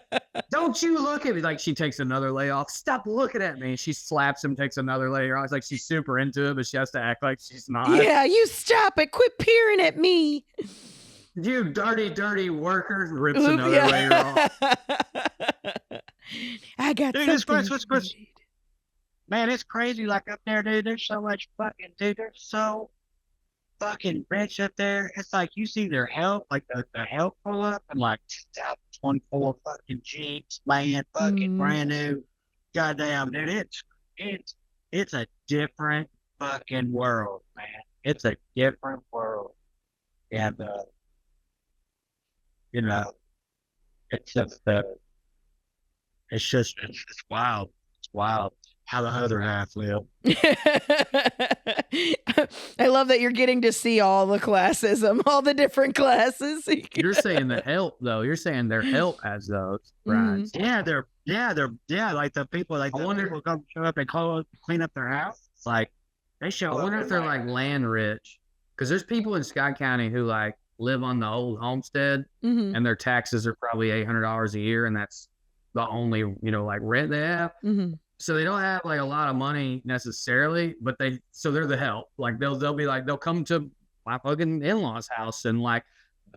Don't you look at me. Like she takes another layoff. Stop looking at me. She slaps him, takes another layer off. It's like she's super into it, but she has to act like she's not. Yeah, you stop it. Quit peering at me. You dirty, dirty worker. Rips another layer off. I got dude, something. Man, it's crazy. Like up there, dude. There's so much fucking, dude. They're so fucking rich up there. It's like you see their help, like the help pull up, and like 2024 fucking Jeeps, man, fucking brand new. Goddamn, dude. It's a different fucking world, man. It's a different world, and you know, it's just it's wild. It's wild. How the other half live. I love that you're getting to see all the classism, all the different classes. You're saying the help, though. You're saying their help has those, right? Yeah, they're like the people, like I wonder people come show up and clean up their house. It's like they show up. I wonder if they're like land rich, because there's people in Scott County who like live on the old homestead, and their taxes are probably $800 a year, and that's the only like rent they have. So they don't have like a lot of money necessarily, but they're the help. Like they'll be like, they'll come to my fucking in-laws house and like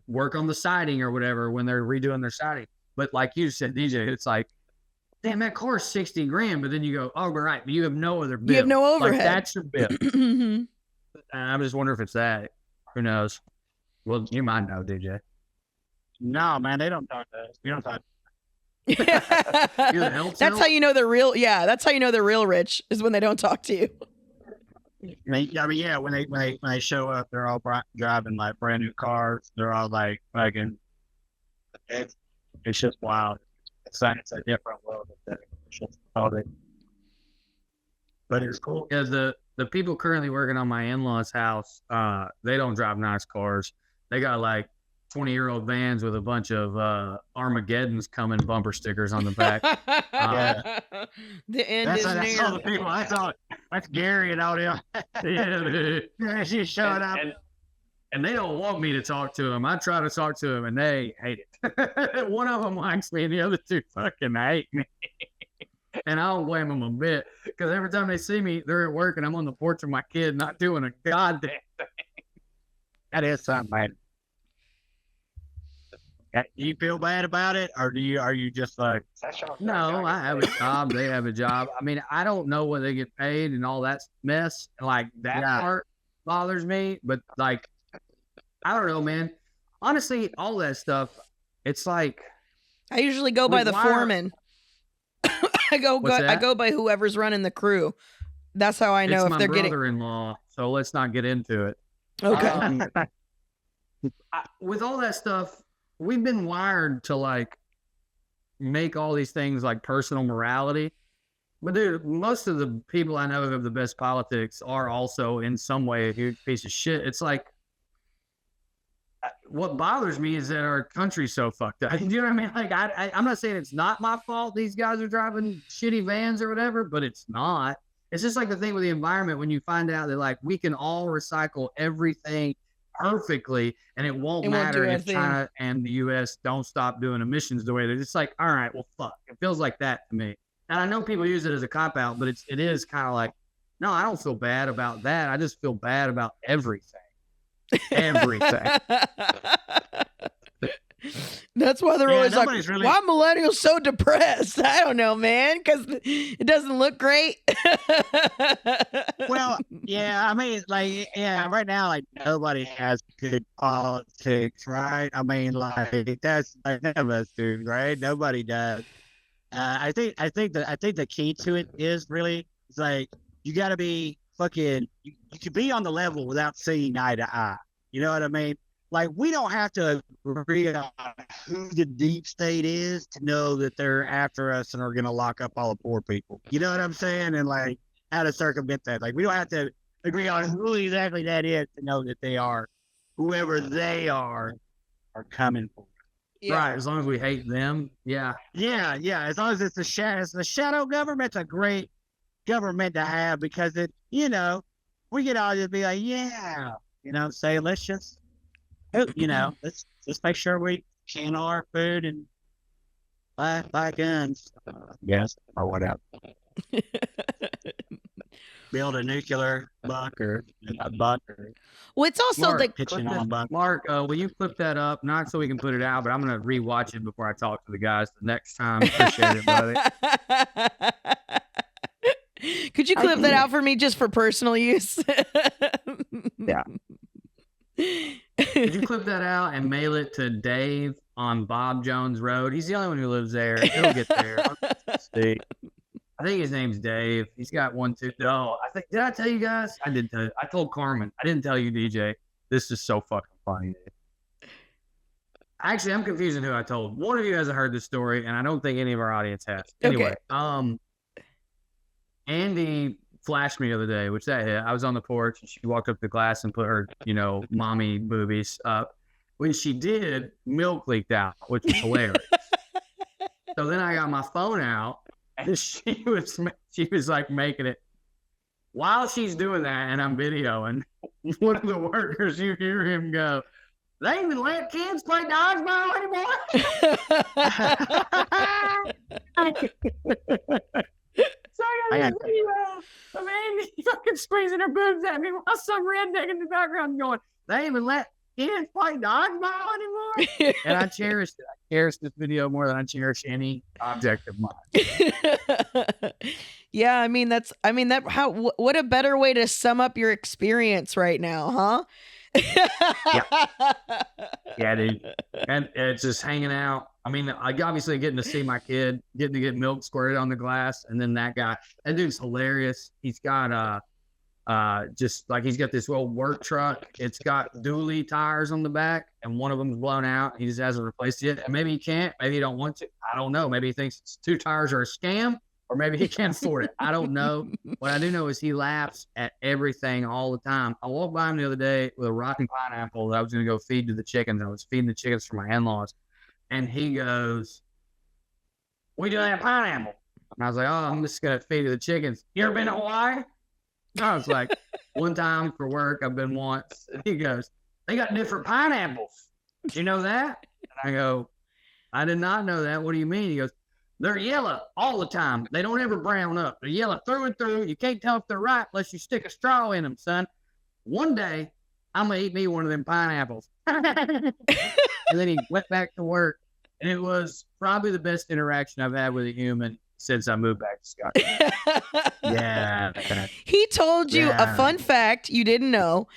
work on the siding or whatever when they're redoing their siding. But like you said, DJ, it's like, damn, that car's $60,000. But then you go, oh, right, but you have no other bill. You have no overhead. Like that's your bill. And I'm just wondering if it's that. Who knows? Well, you might know, DJ. No, man, they don't talk to us. We don't talk. That's how you know they're real. Yeah, that's how you know they're real rich is when they don't talk to you. Yeah, when they show up, they're all driving like brand new cars. They're all like fucking. It's just wild. It's a different world. It's just but it's cool. Yeah, the people currently working on my in-laws' house, they don't drive nice cars. They got like 20-year-old vans with a bunch of Armageddon's coming bumper stickers on the back. Yeah. The end is near. That's all the people. I thought that's Gary and all them. Yeah, she's showing up. And they don't want me to talk to them. I try to talk to them, and they hate it. One of them likes me, and the other two fucking hate me. And I don't blame them a bit, because every time they see me, they're at work, and I'm on the porch with my kid, not doing a goddamn thing. That is something, man. Do you feel bad about it, or are you just like? No, I have a job. They have a job. I mean, I don't know what they get paid and all that mess. Like that part bothers me. But like, I don't know, man. Honestly, all that stuff. It's like I usually go by the foreman. I go by whoever's running the crew. That's how I know if they're getting. It's my brother-in-law. So let's not get into it. Okay. With all that stuff. We've been wired to like make all these things like personal morality. But dude, most of the people I know who have the best politics are also in some way a huge piece of shit. It's like, what bothers me is that our country's so fucked up. You know what I mean? Like, I'm not saying it's not my fault these guys are driving shitty vans or whatever, but it's not. It's just like the thing with the environment when you find out that like we can all recycle everything perfectly, and it won't matter if China and the U.S. don't stop doing emissions the way they're just like, all right, well, fuck. It feels like that to me. And I know people use it as a cop-out, but it is kind of like, no, I don't feel bad about that. I just feel bad about everything. Everything. That's why they're always like, why millennials so depressed? I don't know, man, because it doesn't look great. Well, yeah, I mean, like, yeah, right now, like, nobody has good politics, right? I mean, like, that's like none of us do, right? Nobody does. I think the key to it is really, it's like, you got to be fucking. You can be on the level without seeing eye to eye. You know what I mean? Like we don't have to agree on who the deep state is to know that they're after us and are going to lock up all the poor people. You know what I'm saying? And like how to circumvent that. Like we don't have to agree on who exactly that is to know that they are whoever they are coming for. Yeah. Right. As long as we hate them. Yeah. Yeah, yeah. As long as it's the shadow government's a great government to have because it, you know, we could all just be like, yeah, you know, say let's just, you know, let's just make sure we can our food and buy guns, yes, or whatever. Build a nuclear bunker, Well, it's also Mark, the pitching on a bunker. Mark, will you clip that up? Not so we can put it out, but I'm going to rewatch it before I talk to the guys the next time. Appreciate it, buddy. Could you clip that out for me just for personal use? Yeah. Could you clip that out and mail it to Dave on Bob Jones Road? He's the only one who lives there. It'll get there. See. I think his name's Dave. He's got 1, 2. No, I think. Did I tell you guys? I did tell you. I told Carmen. I didn't tell you, DJ. This is so fucking funny, dude. Actually, I'm confusing who I told. One of you hasn't heard this story, and I don't think any of our audience has. Anyway, Andy flashed me the other day, which that hit. I was on the porch, and she walked up to the glass and put her, you know, mommy boobies up. When she did, milk leaked out, which was hilarious. So then I got my phone out, and she was like making it. While she's doing that, and I'm videoing, one of the workers, you hear him go, "They even let kids play dodgeball anymore?" So I got this video of Andy fucking squeezing her boobs at me while some redneck in the background going, "They even let kids play dodgeball anymore?" And I cherished it. I cherish this video more than I cherish any object of mine. Yeah, what a better way to sum up your experience right now, huh? Yeah, dude. And it's just hanging out. I mean, I obviously getting to see my kid, getting to get milk squirted on the glass, and then that dude's hilarious. He's got just like he's got this old work truck. It's got dually tires on the back, and one of them's blown out. He just hasn't replaced it. And maybe he can't. Maybe he don't want to. I don't know. Maybe he thinks it's 2 tires are a scam, or maybe he can't afford it. I don't know. What I do know is he laughs at everything all the time. I walked by him the other day with a rotten pineapple that I was going to go feed to the chickens. I was feeding the chickens for my in-laws. And he goes, "We doing that pineapple?" And I was like, "Oh, I'm just going to feed to the chickens. You ever been to Hawaii?" And I was like, "One time for work, I've been once." And he goes, "They got different pineapples. Did you know that?" And I go, "I did not know that. What do you mean?" He goes, "They're yellow all the time. They don't ever brown up. They're yellow through and through. You can't tell if they're ripe unless you stick a straw in them, son. One day, I'm going to eat me one of them pineapples." And then he went back to work. And it was probably the best interaction I've had with a human since I moved back to Scotland. Yeah. He told you a fun fact you didn't know.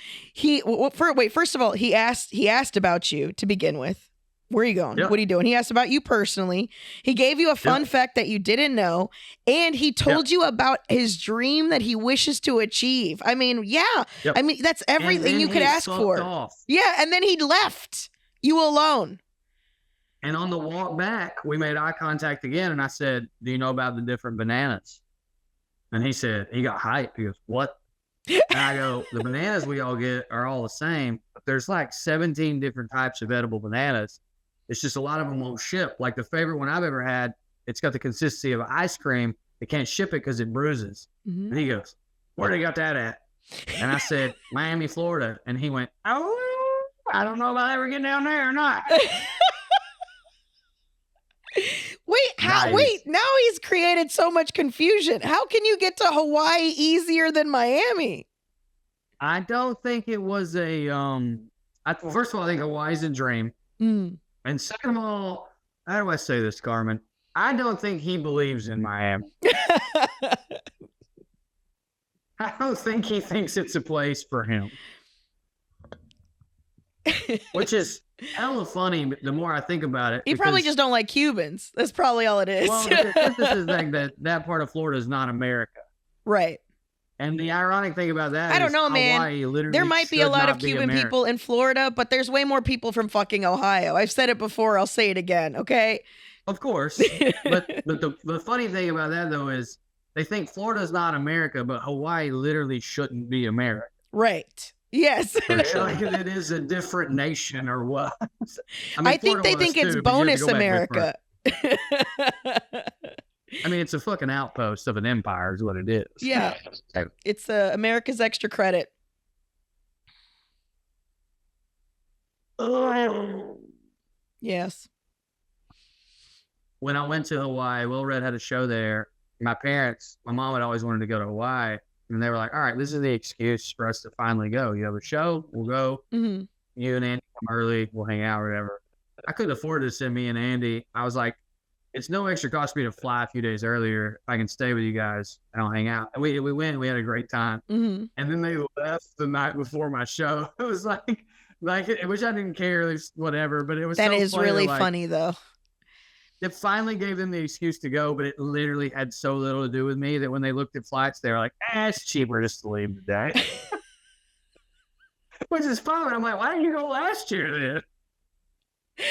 First of all, he asked about you to begin with. Where are you going? Yep. What are you doing? He asked about you personally. He gave you a fun fact that you didn't know. And he told you about his dream that he wishes to achieve. I mean, yeah. Yep. I mean, that's everything you could ask for. Off. Yeah. And then he left you alone. And on the walk back, we made eye contact again. And I said, "Do you know about the different bananas?" And he said, he got hyped. He goes, "What?" And I go, "The bananas we all get are all the same, but there's like 17 different types of edible bananas. It's just a lot of them won't ship. Like the favorite one I've ever had, it's got the consistency of ice cream. They can't ship it because it bruises." Mm-hmm. And he goes, "Where they got that at?" And I said, "Miami, Florida." And he went, "Oh, I don't know if I'll ever get down there or not." Wait, now he's created so much confusion. How can you get to Hawaii easier than Miami? I don't think it was a first of all, I think Hawaii's a dream. Mm. And second of all, how do I say this, Carmen? I don't think he believes in Miami. I don't think he thinks it's a place for him. Which is hella funny, but the more I think about it. He probably just don't like Cubans. That's probably all it is. Well, this is like that part of Florida is not America. Right. And the ironic thing about that I don't is know, man. Hawaii literally There might be a should lot of not be Cuban America. people in Florida, but there's way more people from fucking Ohio. I've said it before. I'll say it again. Okay. Of course. But the funny thing about that, though, is they think Florida's not America, but Hawaii literally shouldn't be America. Right. Yes. Like it is a different nation or what? I think they think it's bonus America. I mean, it's a fucking outpost of an empire is what it is. Yeah. It's America's extra credit. Yes. When I went to Hawaii, Will Red had a show there. My mom had always wanted to go to Hawaii. And they were like, all right, this is the excuse for us to finally go. You have a show, we'll go. Mm-hmm. You and Andy come early, we'll hang out or whatever. I couldn't afford to send me and Andy. I was like, it's no extra cost for me to fly a few days earlier. If I can stay with you guys and I'll hang out. And we went, we had a great time. Mm-hmm. And then they left the night before my show. It was like, which I didn't care, at least whatever, but it was that so is funny, really like, funny though. It finally gave them the excuse to go, but it literally had so little to do with me that when they looked at flights, they were like, it's cheaper just to leave today. Which is fine. I'm like, why didn't you go last year then?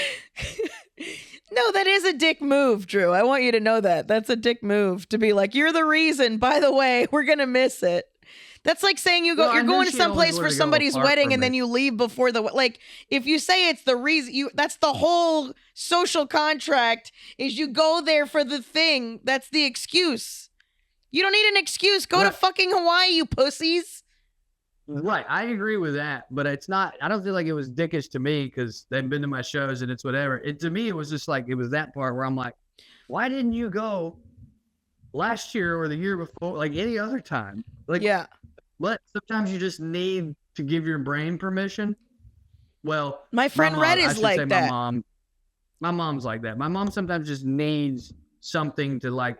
No, that is a dick move, Drew. I want you to know that. That's a dick move to be like, you're the reason, by the way, we're going to miss it. That's like saying you're going to someplace for somebody's wedding and then you leave before like, if you say it's the reason that's the whole social contract is you go there for the thing. That's the excuse. You don't need an excuse. Go to fucking Hawaii, you pussies. Right. I agree with that, but it's not, I don't feel like it was dickish to me because they've been to my shows and it's whatever. To me, it was just like, it was that part where I'm like, why didn't you go last year or the year before, like any other time? Like, yeah. But sometimes you just need to give your brain permission. Well, my friend Red is like that. My mom's like that. My mom sometimes just needs something to like.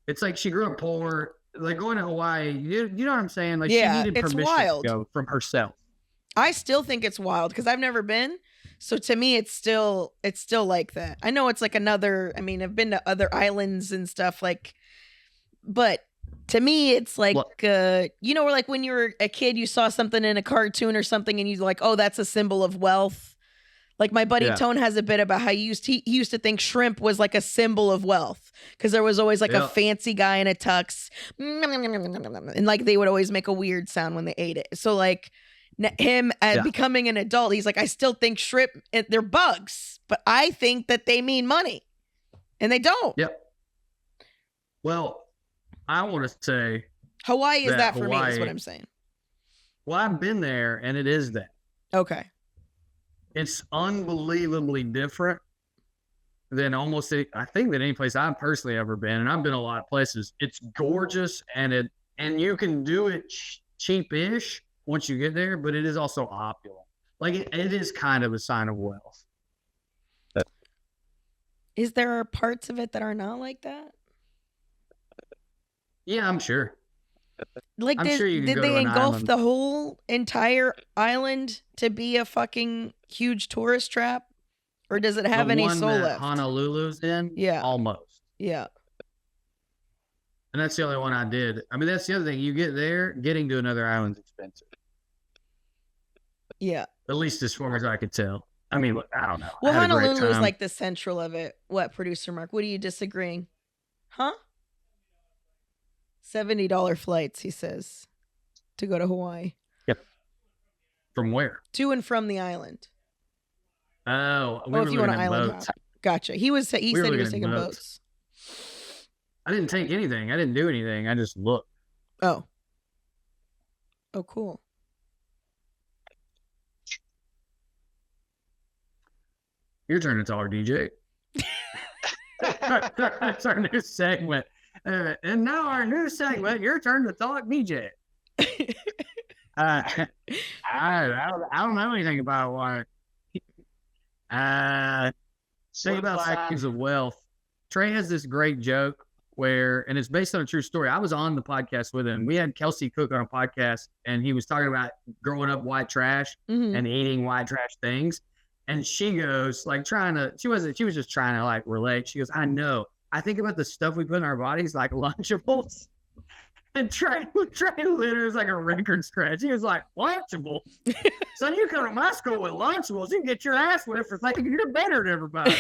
It's like she grew up poor. Like going to Hawaii, you know what I'm saying? Like she needed permission to go from herself. I still think it's wild because I've never been. So to me, it's still like that. I know it's like another. I mean, I've been to other islands and stuff like, but. To me, it's like, you know, where like when you were a kid, you saw something in a cartoon or something and you're like, oh, that's a symbol of wealth. Like my buddy Tone has a bit about how he used to think shrimp was like a symbol of wealth because there was always like a fancy guy in a tux. And like they would always make a weird sound when they ate it. So like him becoming an adult, he's like, I still think shrimp, they're bugs, but I think that they mean money and they don't. Yep. Well, I want to say Hawaii is that for me, is what I'm saying. Well, I've been there and it is that. Okay. It's unbelievably different than almost, I think, than any place I've personally ever been. And I've been a lot of places. It's gorgeous and you can do it cheap-ish once you get there, but it is also opulent. Like it is kind of a sign of wealth. Is there parts of it that are not like that? Yeah, I'm sure. Like, did they engulf the whole entire island to be a fucking huge tourist trap? Or does it have any soul left? Honolulu's in? Yeah. Almost. Yeah. And that's the only one I did. I mean, that's the other thing. You get there, getting to another island's expensive. Yeah. At least as far as I could tell. I mean, look, I don't know. Well, Honolulu is like the central of it. What, producer Mark? What are you disagreeing? Huh? $70 flights, he says, to go to Hawaii. Yep. From where? To and from the island. Oh, if you want an island hop. Gotcha. He said he was taking boats. I didn't take anything. I didn't do anything. I just looked. Oh. Oh, cool. Your turn to talk, DJ. That's our new segment. And now our new segment, your turn to talk, DJ. I don't know anything about why. Say about signs of wealth. Trey has this great joke and it's based on a true story. I was on the podcast with him. We had Kelsey Cook on a podcast, and he was talking about growing up white trash and eating white trash things. And she goes, like, she was just trying to like relate. She goes, I know. I think about the stuff we put in our bodies, like Lunchables. And Trey literally was like a record scratch. He was like, Lunchables? Son, you come to my school with Lunchables, you can get your ass whipped for thinking you're better than everybody.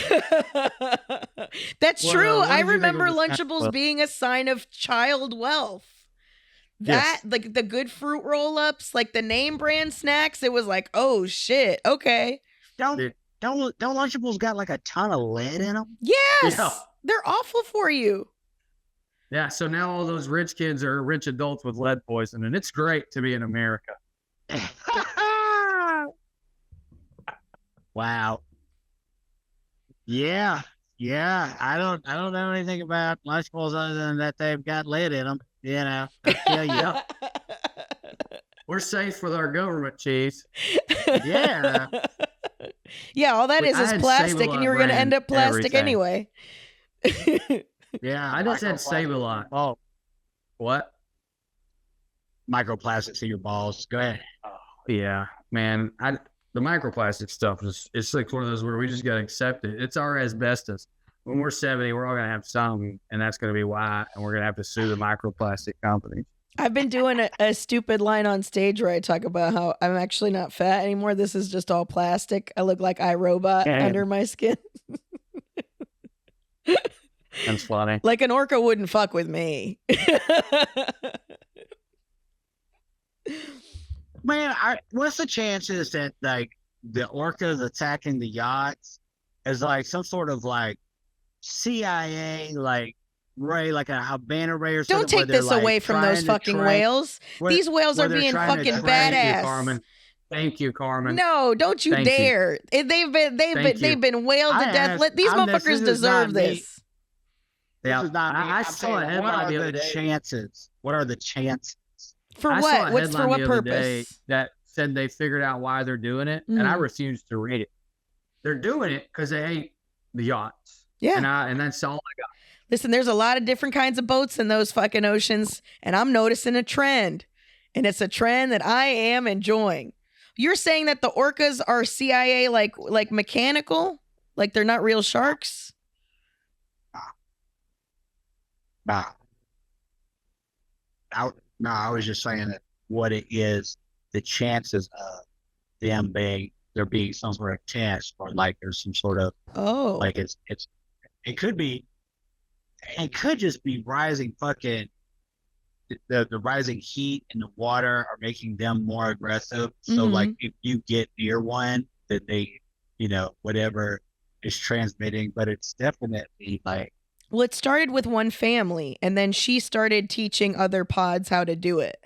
That's What, true. what I did you think remember of this Lunchables well, being a sign of child wealth. That, Yes. like the good fruit roll ups, like the name brand snacks, it was like, oh shit, okay. Don't Dude. don't Lunchables got like a ton of lead in them? Yes, Yeah. they're awful for you. Yeah, so now all those rich kids are rich adults with lead poisoning. And it's great to be in America. Wow. Yeah. Yeah. I don't know anything about Lunchables other than that they've got lead in them. You know, I tell you. Yeah. We're safe with our government cheese. Yeah. Yeah, all that I is had plastic, Save-A-Lot and you're going to end brand up plastic everything. anyway. Yeah. I just had Save-A-Lot. Oh, What? microplastics in your balls. Go ahead. Yeah, man. The microplastic stuff is it's like one of those where we just gotta accept it. It's our asbestos. When we're 70, we're all gonna have something, and that's gonna be why, and we're gonna have to sue the microplastic company. I've been doing a stupid line on stage where I talk about how I'm actually not fat anymore. This is just all plastic. I look like iRobot Yeah. under my skin. That's funny. Like an orca wouldn't fuck with me. Man, what's the chances that like the orcas attacking the yachts is like some sort of like CIA like ray, like a Havana ray or something? Don't take this away from those fucking whales. These whales are being fucking badass. Carmen. Thank you, Carmen. No, don't you Thank you. dare! They've been whaled to death. These motherfuckers deserve this. Yeah, This is not me. I I'm saw saying, a headline what the are other the day. chances? What are the chances? For I saw what? a What's for headline what the other day purpose? that said they figured out why they're doing it, and I Mm. refused to read it. They're doing it because they hate the yachts. Yeah. And that's all I got. Listen, there's a lot of different kinds of boats in those fucking oceans, and I'm noticing a trend. And it's a trend that I am enjoying. You're saying that the orcas are CIA like mechanical? Like they're not real sharks? Nah. I was just saying that what it is, the chances of them there being some sort of test or like there's some sort of Oh. like it could just be rising fucking the rising heat in the water are making them more aggressive. So Mhm. like if you get near one that they, whatever is transmitting, but it's definitely like Well, it started with one family, and then she started teaching other pods how to do it.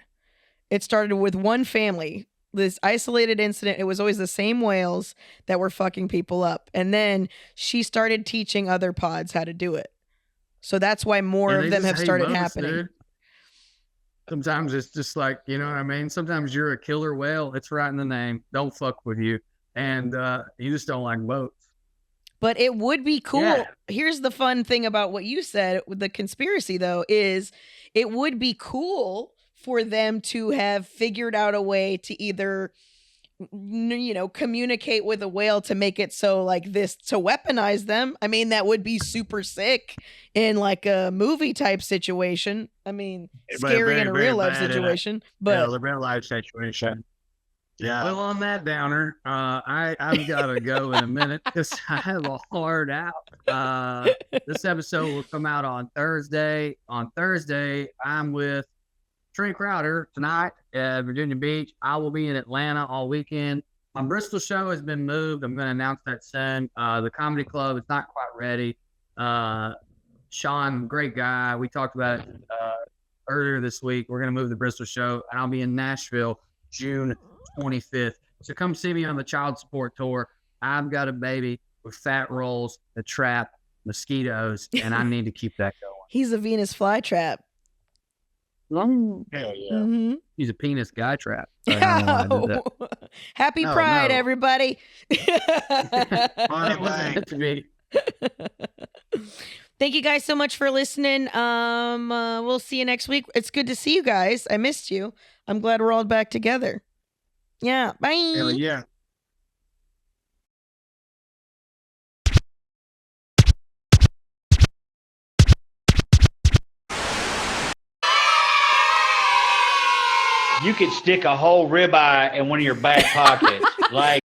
It started with one family, this isolated incident. It was always the same whales that were fucking people up. And then she started teaching other pods how to do it. So that's why more Yeah, of they them just have hate started boats, happening. dude. Sometimes it's just like, you know what I mean? Sometimes you're a killer whale. It's right in the name. Don't fuck with you. And you just don't like boats. But it would be cool. Yeah. Here's the fun thing about what you said with the conspiracy, though, is it would be cool for them to have figured out a way to either, communicate with a whale to make it so like this, to weaponize them. I mean, that would be super sick in like a movie type situation. I mean, scary in a real life situation. But the real life situation. Yeah. Well, on that downer, I've got to go in a minute because I have a hard out. This episode will come out on Thursday. On Thursday, I'm with Trey Crowder tonight at Virginia Beach. I will be in Atlanta all weekend. My Bristol show has been moved. I'm going to announce that soon. The comedy club is not quite ready. Sean, great guy. We talked about it earlier this week. We're going to move the Bristol show, and I'll be in Nashville June 25th. So come see me on the child support tour. I've got a baby with fat rolls, a trap, mosquitoes, and I need to keep that going. he's a Venus flytrap. Hell yeah. Mm-hmm. He's a penis guy trap. I don't know why I did that. Happy No, Pride, no. everybody. It wasn't meant to be. Thank you guys so much for listening. We'll see you next week. It's good to see you guys. I missed you. I'm glad we're all back together. Yeah. Bye. Hell yeah. you could stick a whole ribeye in one of your back pockets. Like